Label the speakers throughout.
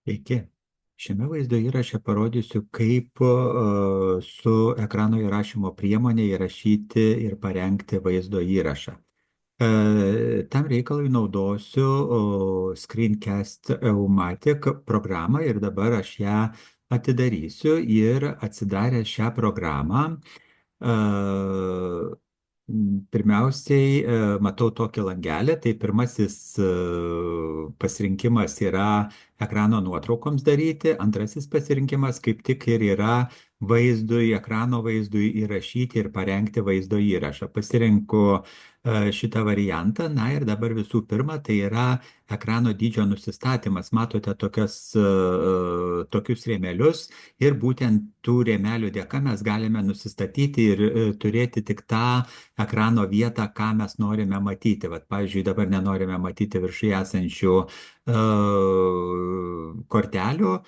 Speaker 1: Sveiki. Šiame vaizdo įraše parodysiu, kaip su ekrano įrašymo priemonė įrašyti ir parengti vaizdo įrašą. Tam reikalui naudosiu Screencast-O-Matic programą ir dabar aš ją atidarysiu ir atsidarę šią programą. Pirmiausiai matau tokį langelį, tai pirmasis pasirinkimas yra ekrano nuotraukoms daryti, antrasis pasirinkimas kaip tik ir yra ekrano vaizdui įrašyti ir parengti vaizdo įrašą. Pasirinku šitą variantą, na ir dabar visų pirma, tai yra ekrano dydžio nusistatymas. Matote tokius rėmelius ir būtent tų rėmelių dėka mes galime nusistatyti ir turėti tik tą ekrano vietą, ką mes norime matyti. Vat, pavyzdžiui, dabar nenorime matyti viršuje esančių kortelių,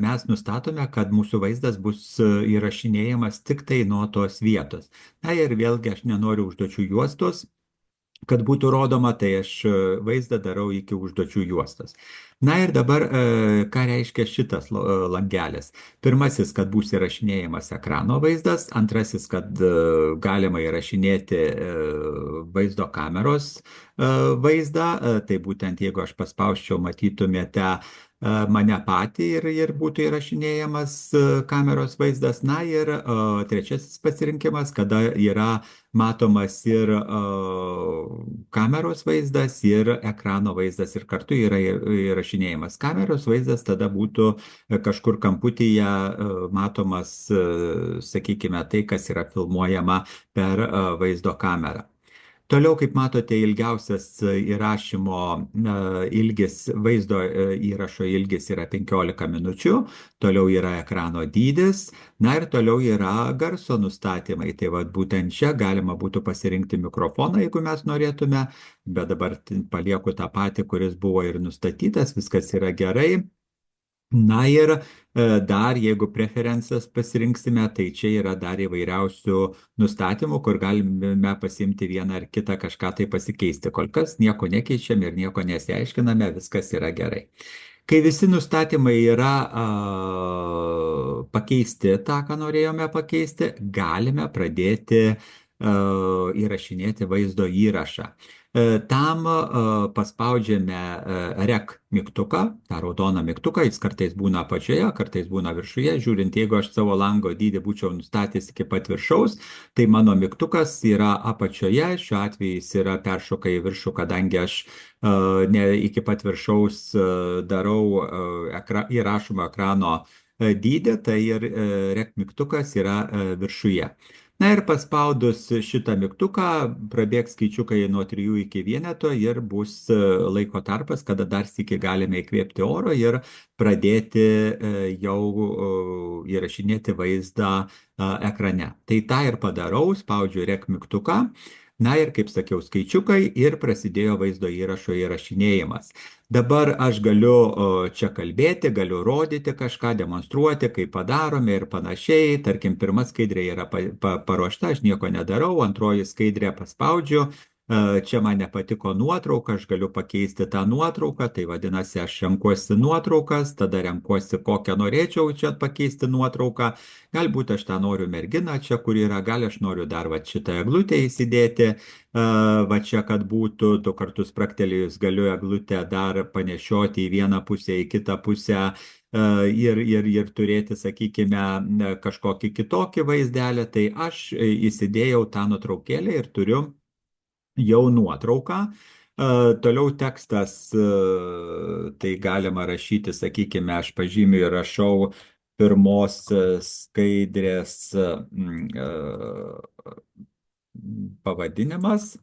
Speaker 1: mes nustatome, kad mūsų vaizdas bus įrašinėjamas tik tai nuo tos vietos. Na ir vėlgi aš nenoriu užduočių juostos, kad būtų rodoma, tai aš vaizdą darau iki užduočių juostos. Na ir dabar, ką reiškia šitas langelis? Pirmasis, kad bus įrašinėjamas ekrano vaizdas, antrasis, kad galima įrašinėti vaizdo kameros vaizdą, tai būtent jeigu aš paspausčiau, matytumėte mane patį ir būtų įrašinėjamas kameros vaizdas. Na ir trečiasis pasirinkimas, kada yra matomas ir kameros vaizdas, ir ekrano vaizdas, ir kartu yra įrašinėjamas. Kameros vaizdas tada būtų kažkur kamputyje matomas, sakykime, tai, kas yra filmuojama per vaizdo kamerą. Toliau, kaip matote, ilgiausias įrašymo ilgis, vaizdo įrašo ilgis yra 15 minučių, toliau yra ekrano dydis, na ir toliau yra garso nustatymai. Tai vad būtent čia galima būtų pasirinkti mikrofoną, jeigu mes norėtume, bet dabar palieku tą patį, kuris buvo ir nustatytas, viskas yra gerai. Na ir dar, jeigu preferencijas pasirinksime, tai čia yra dar įvairiausių nustatymų, kur galime pasimti vieną ar kitą kažką tai pasikeisti. Kol kas nieko nekeičiam ir nieko nesiaiškiname, viskas yra gerai. Kai visi nustatymai yra pakeisti, tą, ką norėjome pakeisti, galime pradėti įrašinėti vaizdo įrašą. Tam paspaudžiame REC mygtuką, tą raudoną mygtuką, jis kartais būna apačioje, kartais būna viršuje. Žiūrint, jeigu aš savo lango dydį būčiau nustatęs iki pat viršaus, tai mano mygtukas yra apačioje, šiuo atveju jis yra peršoka į viršų, kadangi aš ne iki pat viršaus darau įrašomą ekrano dydį, tai ir REC mygtukas yra viršuje. Na ir paspaudus šitą mygtuką prabėgs skaičiukai nuo 3 iki vieneto ir bus laiko tarpas, kada dar sykį galime įkvėpti oro ir pradėti jau įrašinėti vaizdą ekrane. Tai tą ir padarau, spaudžiu REC mygtuką. Na ir, kaip sakiau, skaičiukai ir prasidėjo vaizdo įrašo įrašinėjimas. Dabar aš galiu čia kalbėti, galiu rodyti kažką, demonstruoti, kaip padarome ir panašiai. Tarkim, pirma skaidrė yra paruošta, aš nieko nedarau, antroji skaidrė paspaudžiu. Čia man nepatiko nuotrauka, aš galiu pakeisti tą nuotrauką, tai vadinasi, aš renkuosi nuotraukas, tada renkuosi, kokią norėčiau čia pakeisti nuotrauką. Galbūt aš tą noriu merginą čia, kur yra, gal aš noriu dar va šitą eglutę įsidėti, va čia, kad būtų 2 kartus praktelėjus galiu eglutę dar panešioti į vieną pusę, į kitą pusę ir turėti, sakykime, kažkokį kitokį vaizdelį. Tai aš įsidėjau tą nuotraukėlę ir turiu jau nuotrauką. Toliau tekstas, tai galima rašyti, sakykime, aš pažymiu ir rašau pirmos skaidrės pavadinimas.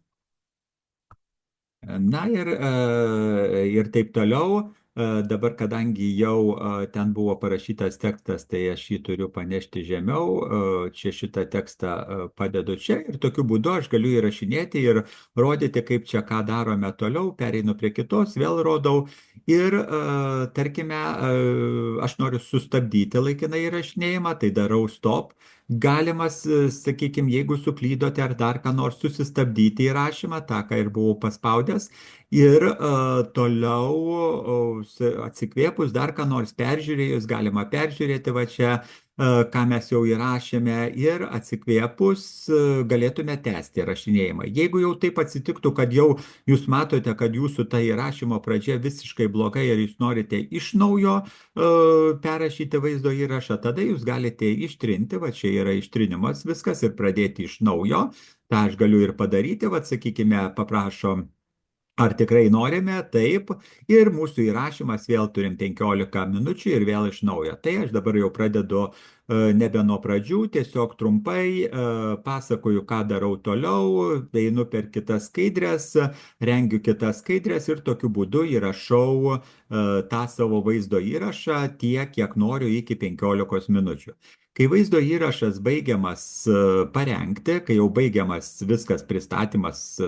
Speaker 1: Na ir taip toliau. Dabar, kadangi jau ten buvo parašytas tekstas, tai aš jį turiu panešti žemiau. Čia šitą tekstą padedu čia ir tokiu būdu aš galiu įrašinėti ir rodyti, kaip čia ką darome toliau. Pereinu prie kitos, vėl rodau ir, tarkime, aš noriu sustabdyti laikinai įrašinėjimą, tai darau stop. Galimas, sakykime, jeigu suklydote ar dar ką nors susistabdyti įrašymą, tą, ką ir buvau paspaudęs, ir toliau atsikvėpus dar ką nors peržiūrėjus, galima peržiūrėti va čia, ką mes jau įrašėme, ir atsikvėpus galėtume tęsti rašinėjimą. Jeigu jau taip atsitiktų, kad jau jūs matote, kad jūsų ta įrašymo pradžia visiškai blogai ir jūs norite iš naujo perrašyti vaizdo įrašą, tada jūs galite ištrinti, va čia yra ištrinimas viskas ir pradėti iš naujo. Ta aš galiu ir padaryti, va sakykime, paprašom. Ar tikrai norime? Taip. Ir mūsų įrašymas vėl turim 15 minučių ir vėl iš naujo. Tai aš dabar jau pradedu nebe nuo pradžių, tiesiog trumpai pasakoju, ką darau toliau, einu per kitas skaidrės, rengiu kitas skaidrės ir tokiu būdu įrašau tą savo vaizdo įrašą tiek, kiek noriu iki 15 minučių. Kai vaizdo įrašas baigiamas parengti, kai jau baigiamas viskas pristatymas,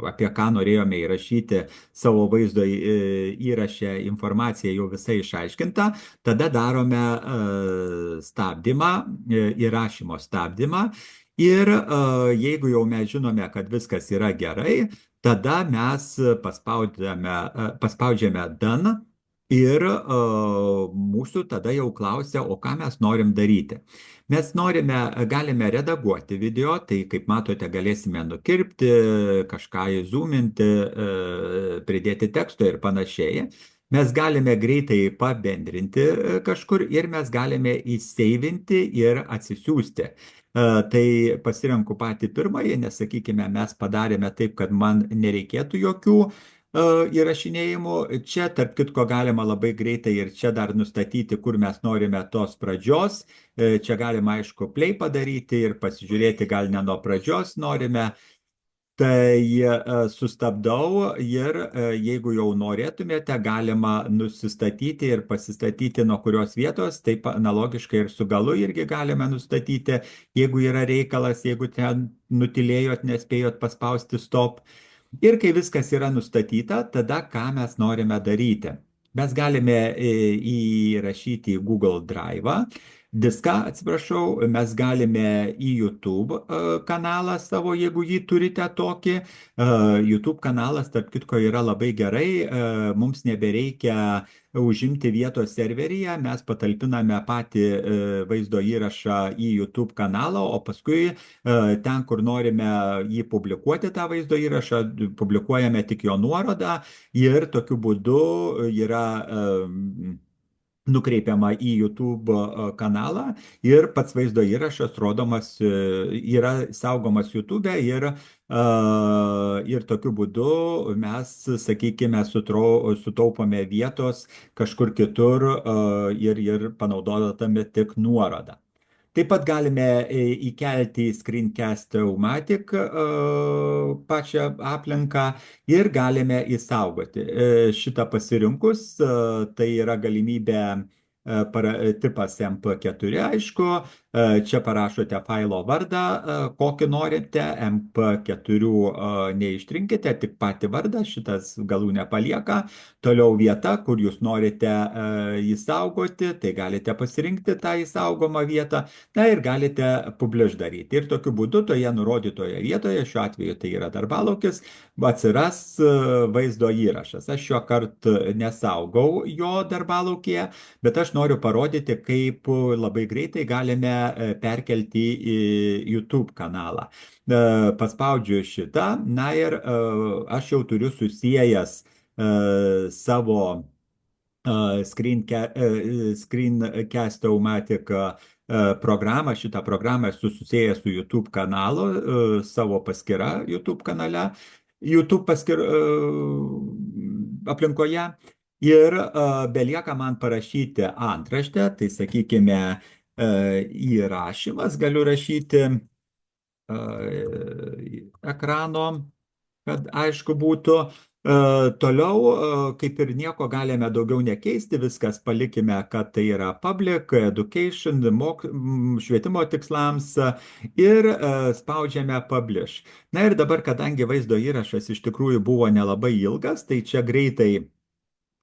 Speaker 1: apie ką norėjome įrašyti savo vaizdo įrašę, informacija jau visai išaiškinta, tada darome stabdymą, įrašymo stabdymą. Ir jeigu jau mes žinome, kad viskas yra gerai, tada mes paspaudžiame done. Ir mūsų tada jau klausia, o ką mes norim daryti. Mes galime redaguoti video, tai kaip matote, galėsime nukirpti, kažką įzūminti, pridėti teksto ir panašiai. Mes galime greitai pabendrinti kažkur ir mes galime įseivinti ir atsisiųsti. Tai pasirenku patį pirmąjį, nes, sakykime, mes padarėme taip, kad man nereikėtų jokių įrašinėjimų. Čia, tarp kitko, galima labai greitai ir čia dar nustatyti, kur mes norime tos pradžios. Čia galima, aišku, play padaryti ir pasižiūrėti, gal ne nuo pradžios norime. Tai sustabdau ir jeigu jau norėtumėte, galima nusistatyti ir pasistatyti nuo kurios vietos, taip analogiškai ir su galu irgi galime nustatyti, jeigu yra reikalas, jeigu ten nutilėjot, nespėjot paspausti stop. Ir kai viskas yra nustatyta, tada ką mes norime daryti? Mes galime įrašyti į Google Drive, diską, atsiprašau, mes galime į YouTube kanalą savo, jeigu jį turite tokį. YouTube kanalas, tarp kitko, yra labai gerai, mums nebereikia užimti vietos serveryje, mes patalpiname patį vaizdo įrašą į YouTube kanalą, o paskui ten, kur norime jį publikuoti, tą vaizdo įrašą, publikuojame tik jo nuorodą ir tokiu būdu yra nukreipiama į YouTube kanalą ir pats vaizdo įrašas rodomas, yra saugomas YouTube ir tokiu būdu mes, sakykime, sutaupome vietos kažkur kitur ir panaudodami tik nuorodą. Taip pat galime įkelti į Screencast-O-Matic pačią aplinką ir galime įsaugoti. Šitą pasirinkus, tai yra galimybė tipas MP4, aišku, čia parašote failo vardą, kokį norite, MP4 neištrinkite, tik patį vardą, šitas galų nepalieka. Toliau vieta, kur jūs norite įsaugoti, tai galite pasirinkti tą įsaugomą vietą. Na ir galite publish daryti. Ir tokiu būdu toje nurodytoje vietoje, šiuo atveju tai yra darbalaukis, atsiras vaizdo įrašas. Aš šiuo kartu nesaugau jo darbalaukėje, bet aš noriu parodyti, kaip labai greitai galime perkelti į YouTube kanalą. Paspaudžiu šitą, na ir aš jau turiu susijęs savo Screencast-O-Matic programą. Šitą programą esu susijęs su YouTube kanalu, savo paskyrą YouTube kanale, YouTube aplinkoje. Ir belieka man parašyti antraštę, tai sakykime, įrašymas, galiu rašyti ekrano, kad aišku būtų. Toliau, kaip ir nieko galime daugiau nekeisti, viskas palikime, kad tai yra public, education, švietimo tikslams ir spaudžiame publish. Na ir dabar, kadangi vaizdo įrašas iš tikrųjų buvo nelabai ilgas, tai čia greitai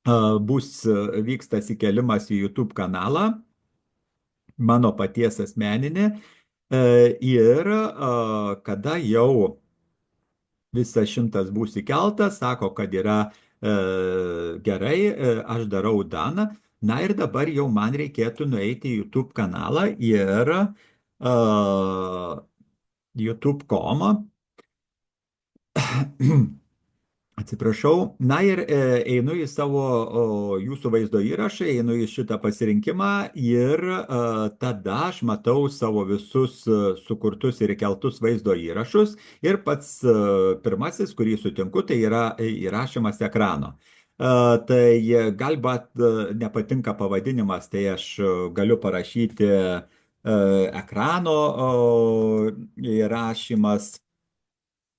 Speaker 1: vyks tas įkelimas į YouTube kanalą, mano paties asmeninį, ir kada jau visas šimtas bus įkeltas, sako, kad yra gerai, aš darau daną. Na ir dabar jau man reikėtų nueiti į YouTube kanalą ir YouTube.com. Atsiprašau. Na ir einu į savo jūsų vaizdo įrašą, einu į šitą pasirinkimą ir tada aš matau savo visus sukurtus ir įkeltus vaizdo įrašus. Ir pats pirmasis, kurį sutinku, tai yra įrašymas ekrano. Tai galbūt nepatinka pavadinimas, tai aš galiu parašyti ekrano įrašymas.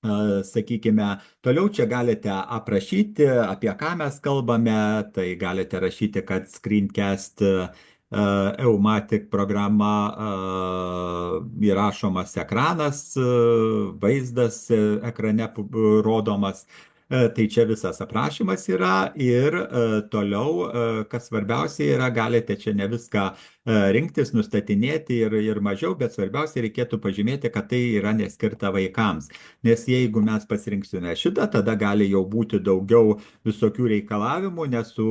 Speaker 1: Sakykime, toliau čia galite aprašyti, apie ką mes kalbame, tai galite rašyti, kad Screencast Eumatic programa įrašomas ekranas, vaizdas ekrane rodomas. Tai čia visas aprašymas yra ir toliau, kas svarbiausia yra, galite čia ne viską rinktis, nustatinėti ir mažiau, bet svarbiausia reikėtų pažymėti, kad tai yra neskirta vaikams. Nes jeigu mes pasirinksime šitą, tada gali jau būti daugiau visokių reikalavimų, nes su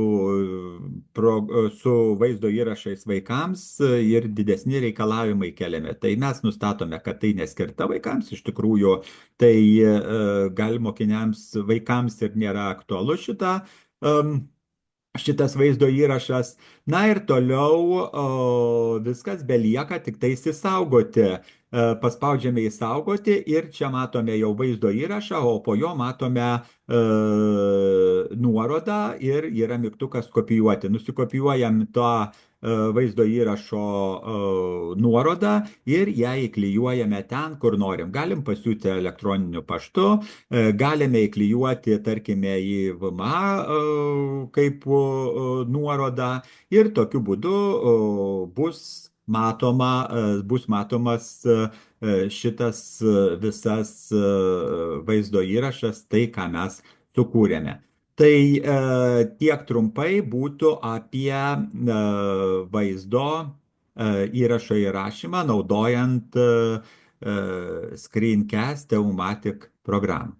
Speaker 1: vaizdo įrašais vaikams ir didesni reikalavimai keliami. Tai mes nustatome, kad tai neskirta vaikams, iš tikrųjų tai gal mokiniams, vaikams ir nėra aktualu šitas vaizdo įrašas. Na ir toliau viskas belieka tik tais įsaugoti. Paspaudžiame įsaugoti ir čia matome jau vaizdo įrašą, o po jo matome nuorodą ir yra mygtukas kopijuoti. Nusikopijuojam tą vaizdo įrašo nuorodą ir ją įklijuojame ten, kur norim. Galim pasiūti elektroniniu paštu, galime įklijuoti, tarkime, į VMA kaip nuorodą ir tokiu būdu bus matomas šitas visas vaizdo įrašas, tai ką mes sukūrėme. Tai tiek trumpai būtų apie vaizdo įrašo įrašymą naudojant Screencast Eumatic programą.